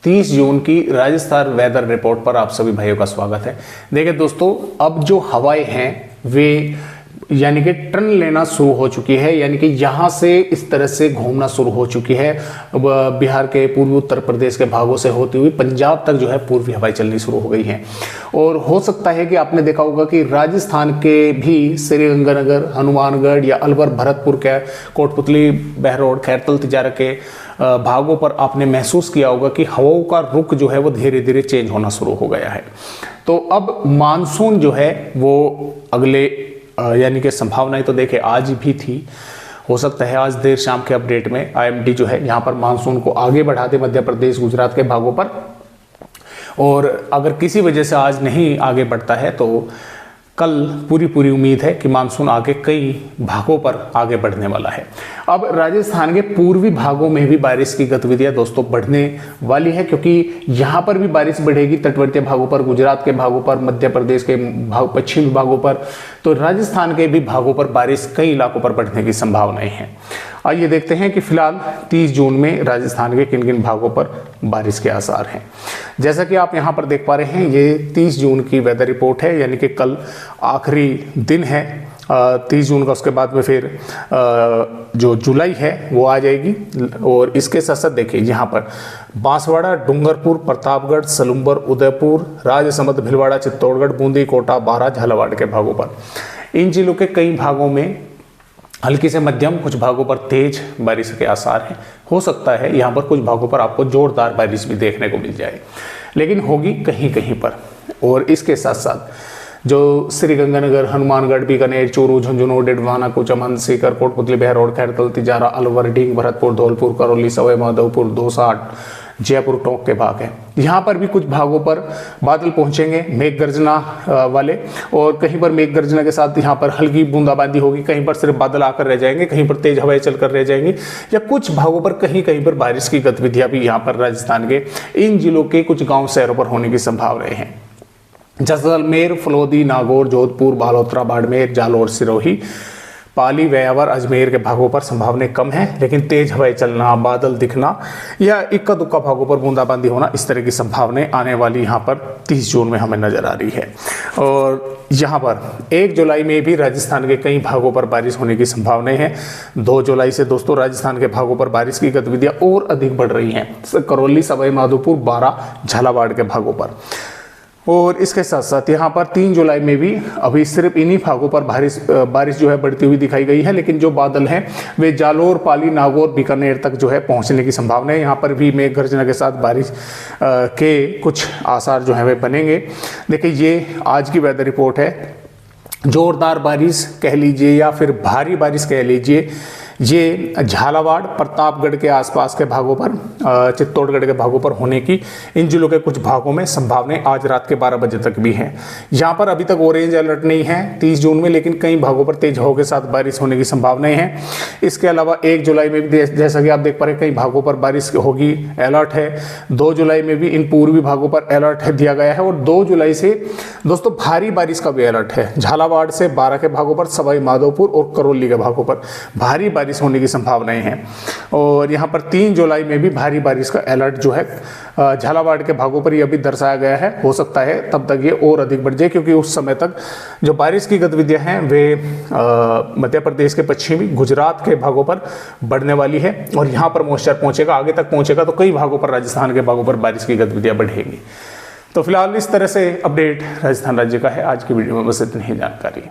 30 जून की Rajasthan weather report पर आप सभी भाइयों का स्वागत है। देखिए दोस्तों, अब जो हवाएं हैं वे यानी कि टर्न लेना शुरू हो चुकी है, यानी कि यहाँ से इस तरह से घूमना शुरू हो चुकी है। बिहार के पूर्वी उत्तर प्रदेश के भागों से होती हुई पंजाब तक जो है पूर्वी हवाएं चलनी शुरू हो गई हैं। और हो सकता है कि आपने देखा होगा कि राजस्थान के भी श्रीगंगानगर, हनुमानगढ़ या अलवर, भरतपुर के कोटपुतली, बहरोड, खैरतल, तिजारा के भागों पर आपने महसूस किया होगा कि हवाओं का रुख जो है वो धीरे धीरे चेंज होना शुरू हो गया है। तो अब मानसून जो है वो अगले यानी कि संभावनाएं तो देखिए आज भी थी, हो सकता है आज देर शाम के अपडेट में आईएमडी जो है यहाँ पर मानसून को आगे बढ़ा दे मध्य प्रदेश, गुजरात के भागों पर। और अगर किसी वजह से आज नहीं आगे बढ़ता है तो कल पूरी उम्मीद है कि मानसून आगे कई भागों पर आगे बढ़ने वाला है। अब राजस्थान के पूर्वी भागों में भी बारिश की गतिविधियां दोस्तों बढ़ने वाली है, क्योंकि यहाँ पर भी बारिश बढ़ेगी तटवर्तीय भागों पर, गुजरात के भागों पर, मध्य प्रदेश के पश्चिमी भागों पर, तो राजस्थान के भी भागों पर बारिश कई इलाकों पर बढ़ने की संभावनाएं हैं। आइए देखते हैं कि फिलहाल 30 जून में राजस्थान के किन किन भागों पर बारिश के आसार हैं। जैसा कि आप यहाँ पर देख पा रहे हैं, ये 30 जून की वेदर रिपोर्ट है, यानी कि कल आखिरी दिन है 30 जून का। उसके बाद में फिर जो जुलाई है वो आ जाएगी। और इसके साथ साथ देखिए यहाँ पर बांसवाड़ा, डूंगरपुर, प्रतापगढ़, सलूंबर, उदयपुर, राजसमंद, भीलवाड़ा, चित्तौड़गढ़, बूंदी, कोटा, बारां, झालावाड़ के भागों पर, इन जिलों के कई भागों में हल्की से मध्यम, कुछ भागों पर तेज बारिश के आसार हैं। हो सकता है यहाँ पर कुछ भागों पर आपको जोरदार बारिश भी देखने को मिल जाए, लेकिन होगी कहीं कहीं पर। और इसके साथ साथ जो श्रीगंगानगर, हनुमानगढ़, बीकानेर, चूरू, झुंझुनू, डिडवाना, कुचामन, सीकर, कोटपुतली, बहरोड, खैरतल, तिजारा, अलवर, डींग, भरतपुर, धौलपुर, करौली, सवाई माधोपुर, दौसा, जयपुर, टोंक के भाग हैं। यहाँ पर भी कुछ भागों पर बादल पहुंचेंगे मेघ गर्जना वाले, और कहीं पर मेघ गर्जना के साथ यहाँ पर हल्की बूंदाबांदी होगी, कहीं पर सिर्फ बादल आकर रह जाएंगे, कहीं पर तेज हवाएं चलकर रह जाएंगी, या कुछ भागों पर कहीं कहीं पर बारिश की गतिविधियां भी यहाँ पर राजस्थान के इन जिलों के कुछ गाँव शहरों पर होने की संभावनाएं हैं। जैसलमेर, फलोदी, नागौर, जोधपुर, बालोतरा, बाड़मेर, जालौर, सिरोही, पाली, व्यावर, अजमेर के भागों पर संभावनाएं कम है, लेकिन तेज हवाएं चलना, बादल दिखना या इक्का दुक्का भागों पर बूंदाबांदी होना, इस तरह की संभावनाएं आने वाली यहाँ पर 30 जून में हमें नजर आ रही है। और यहाँ पर 1 जुलाई में भी राजस्थान के कई भागों पर बारिश होने की संभावनाएं हैं। 2 जुलाई से दोस्तों राजस्थान के भागों पर बारिश की गतिविधियां और अधिक बढ़ रही हैं, करौली, सवाई माधोपुर, बारां, झालावाड़ के भागों पर। और इसके साथ साथ यहाँ पर 3 जुलाई में भी अभी सिर्फ इन्हीं भागों पर बारिश जो है बढ़ती हुई दिखाई गई है, लेकिन जो बादल हैं वे जालोर, पाली, नागौर, बीकानेर तक जो है पहुँचने की संभावना है। यहाँ पर भी मेघ गर्जना के साथ बारिश के कुछ आसार जो है वे बनेंगे। देखिए ये आज की वेदर रिपोर्ट है। जोरदार बारिश कह लीजिए या फिर भारी बारिश कह लीजिए, ये झालावाड़, प्रतापगढ़ के आसपास के भागों पर, चित्तौड़गढ़ के भागों पर होने की इन जिलों के कुछ भागों में संभावनाएं आज रात के 12 बजे तक भी हैं। यहाँ पर अभी तक ऑरेंज अलर्ट नहीं है 30 जून में, लेकिन कई भागों पर तेज हवाओं के साथ बारिश होने की संभावनाएं हैं। इसके अलावा 1 जुलाई में भी जैसा कि आप देख पा रहे हैं कई भागों पर बारिश होगी, अलर्ट है। 2 जुलाई में भी इन पूर्वी भागों पर अलर्ट दिया गया है। और 2 जुलाई से दोस्तों भारी बारिश का भी अलर्ट है। झालावाड़ से बारां के भागों पर, सवाई माधोपुर और करौली के भागों पर भारी बारिश होने की संभावनाएं हैं। और यहाँ पर 3 जुलाई में भी भारी बारिश का अलर्ट जो है झालावाड़ के भागों पर ये अभी दर्शाया गया है। हो सकता है तब तक ये और अधिक बढ़ जाए, क्योंकि उस समय तक जो बारिश की गतिविधियां हैं वे मध्य प्रदेश के पश्चिमी, गुजरात के भागों पर बढ़ने वाली है। और यहाँ पर मॉइस्चर पहुंचेगा, आगे तक पहुंचेगा, तो कई भागों पर, राजस्थान के भागों पर बारिश की गतिविधियां बढ़ेगी। तो फिलहाल इस तरह से अपडेट राजस्थान राज्य का है। आज की वीडियो में बस इतनी ही जानकारी।